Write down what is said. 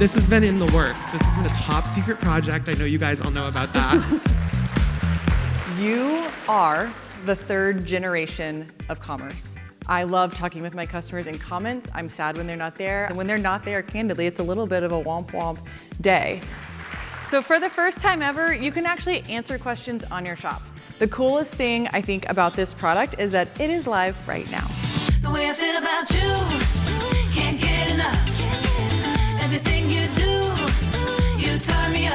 This has been in the works. This has been a top secret project. I know you guys all know about that. You are the third generation of commerce. I love talking with my customers in comments. I'm sad when they're not there. And when they're not there, candidly, it's a little bit of a womp womp day. So for the first time ever, you can actually answer questions on your shop. The coolest thing I think about this product is that it is live right now. The way I feel about you, can't get enough. Everything you do, you turn me